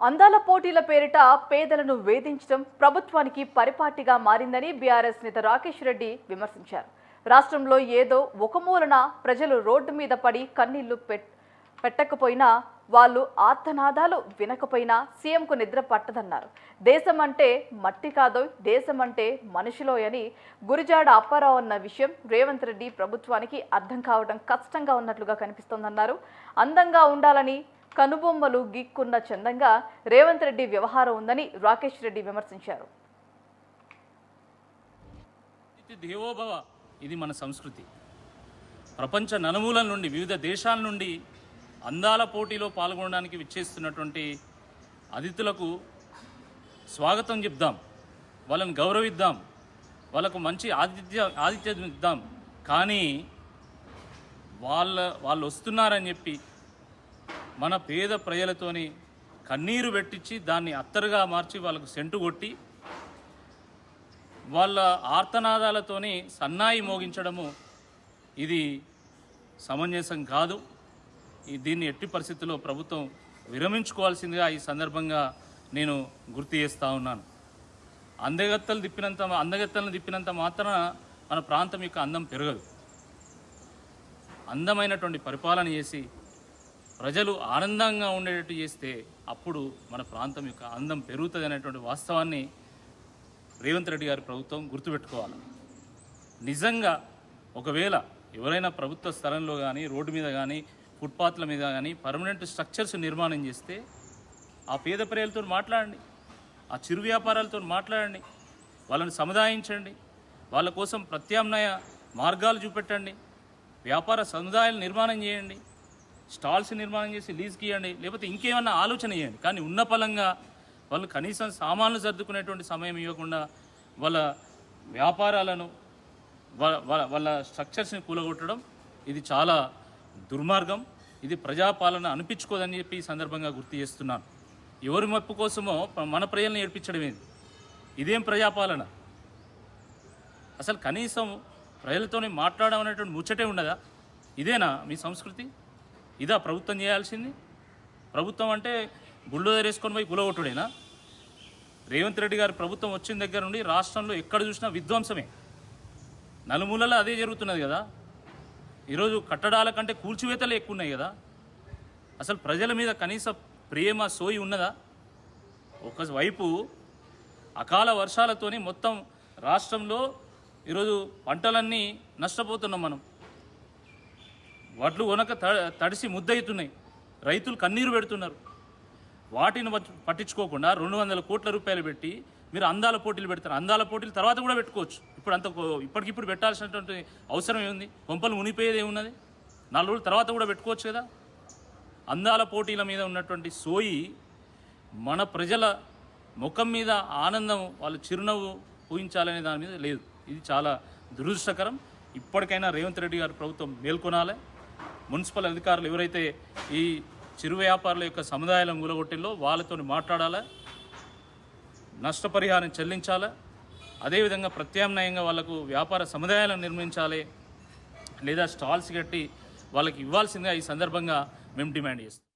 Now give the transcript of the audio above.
అందాల పోటీల పేరిట పేదలను వేధించడం ప్రభుత్వానికి పరిపాటిగా మారిందని బీఆర్ఎస్ నేత రాకేష్ రెడ్డి విమర్శించారు. రాష్ట్రంలో ఏదో ఒక మూలన ప్రజలు రోడ్డు మీద పడి కన్నీళ్లు పెట్టకపోయినా, వాళ్ళు ఆర్తనాదాలు వినకపోయినా సీఎంకు నిద్ర పట్టదన్నారు. దేశం అంటే మట్టి కాదో, దేశం అంటే మనుషులోయని గురిజాడ అప్పారావు అన్న విషయం రేవంత్ రెడ్డి ప్రభుత్వానికి అర్థం కావడం కష్టంగా ఉన్నట్లుగా కనిపిస్తోందన్నారు. అందంగా ఉండాలని కనుబొమ్మలు గీక్కున్న చందంగా రేవంత్ రెడ్డి వ్యవహారం ఉందని రాకేష్ రెడ్డి విమర్శించారు. దేవోభవ, ఇది మన సంస్కృతి. ప్రపంచ నలుమూలల నుండి, వివిధ దేశాల నుండి అందాల పోటీలో పాల్గొనడానికి విచ్చేస్తున్నటువంటి అతిథులకు స్వాగతం చెప్దాం, వాళ్ళని గౌరవిద్దాం, వాళ్ళకు మంచి ఆతిథ్యం ఇద్దాం. కానీ వాళ్ళు వస్తున్నారని చెప్పి మన పేద ప్రజలతోని కన్నీరు పెట్టించి దాన్ని అత్తరుగా మార్చి వాళ్ళకు సెంటు కొట్టి వాళ్ళ ఆర్తనాదాలతోని సన్నాయి మోగించడము ఇది సమంజసం కాదు. దీన్ని ఎట్టి పరిస్థితుల్లో ప్రభుత్వం విరమించుకోవాల్సిందిగా ఈ సందర్భంగా నేను గుర్తు చేస్తూ ఉన్నాను. అందగత్తలను తిప్పినంత మాత్రాన మన ప్రాంతం యొక్క అందం పెరగదు. అందమైనటువంటి పరిపాలన చేసి ప్రజలు ఆనందంగా ఉండేటట్టు చేస్తే అప్పుడు మన ప్రాంతం యొక్క అందం పెరుగుతుంది అనేటువంటి వాస్తవాన్ని రేవంత్ రెడ్డి గారి ప్రభుత్వం గుర్తుపెట్టుకోవాలి. నిజంగా ఒకవేళ ఎవరైనా ప్రభుత్వ స్థలంలో కానీ, రోడ్డు మీద కానీ, ఫుట్పాత్ల మీద కానీ పర్మనెంట్ స్ట్రక్చర్స్ నిర్మాణం చేస్తే ఆ పేద ప్రజలతో మాట్లాడండి, ఆ చిరు వ్యాపారాలతో మాట్లాడండి, వాళ్ళని సముదాయించండి, వాళ్ళ కోసం ప్రత్యామ్నాయ మార్గాలు చూపెట్టండి, వ్యాపార సముదాయాలు నిర్మాణం చేయండి, స్టాల్స్ నిర్మాణం చేసి లీజ్కి ఇవ్వండి, లేకపోతే ఇంకేమన్నా ఆలోచన చేయండి. కానీ ఉన్న పలంగా వాళ్ళు కనీసం సామాన్లు సర్దుకునేటువంటి సమయం ఇవ్వకుండా వాళ్ళ వ్యాపారాలను వాళ్ళ స్ట్రక్చర్స్ని కూలగొట్టడం ఇది చాలా దుర్మార్గం. ఇది ప్రజాపాలన అనిపించుకోదని చెప్పి ఈ సందర్భంగా గుర్తు చేస్తున్నాను. ఎవరి మెప్పు కోసమో మన ప్రజలను ఏడ్పించడం ఏంది? ఇదేం ప్రజాపాలన? అసలు కనీసం ప్రజలతోనే మాట్లాడడం అనేటువంటి ముచ్చటే ఉండదా? ఇదేనా మీ సంస్కృతి? ఇదా ప్రభుత్వం చేయాల్సింది? ప్రభుత్వం అంటే బుల్డోజర్ వేసుకొని పోయి కూలగొట్టుడేనా? రేవంత్ రెడ్డి గారి ప్రభుత్వం వచ్చిన దగ్గర నుండి రాష్ట్రంలో ఎక్కడ చూసినా విధ్వంసమే, నలుమూలలో అదే జరుగుతున్నది కదా. ఈరోజు కట్టడాల కంటే కూల్చివేతలు ఎక్కువ ఉన్నాయి కదా. అసలు ప్రజల మీద కనీస ప్రేమ సోయి ఉన్నదా? ఒకవైపు అకాల వర్షాలతోని మొత్తం రాష్ట్రంలో ఈరోజు పంటలన్నీ నష్టపోతున్నాం. మనం వడ్లు వనక తడిసి ముద్దవుతున్నాయి, రైతులు కన్నీరు పెడుతున్నారు. వాటిని పట్టించుకోకుండా 200 కోట్ల రూపాయలు పెట్టి మీరు అందాల పోటీలు పెడతారు. అందాల పోటీలు తర్వాత కూడా పెట్టుకోవచ్చు. ఇప్పటికిప్పుడు పెట్టాల్సినటువంటి అవసరం ఏముంది? కొంపలు మునిపోయేది ఏమున్నది? 4 రోజుల తర్వాత కూడా పెట్టుకోవచ్చు కదా. అందాల పోటీల మీద ఉన్నటువంటి సోయి మన ప్రజల ముఖం మీద ఆనందం, వాళ్ళు చిరునవ్వు ఊహించాలనే దాని మీద లేదు. ఇది చాలా దురదృష్టకరం. ఇప్పటికైనా రేవంత్ రెడ్డి గారి ప్రభుత్వం మేల్కొనాలి. మున్సిపల్ అధికారులు ఎవరైతే ఈ చిరు వ్యాపారుల యొక్క సముదాయాలను కూలగొట్టిల్లో వాళ్ళతో మాట్లాడాలి, నష్టపరిహారం చెల్లించాలి, అదేవిధంగా ప్రత్యామ్నాయంగా వాళ్లకు వ్యాపార సముదాయాలను నిర్మించాలి, లేదా స్టాల్స్ కట్టి వాళ్ళకి ఇవ్వాల్సిందిగా ఈ సందర్భంగా మేము డిమాండ్ చేస్తాం.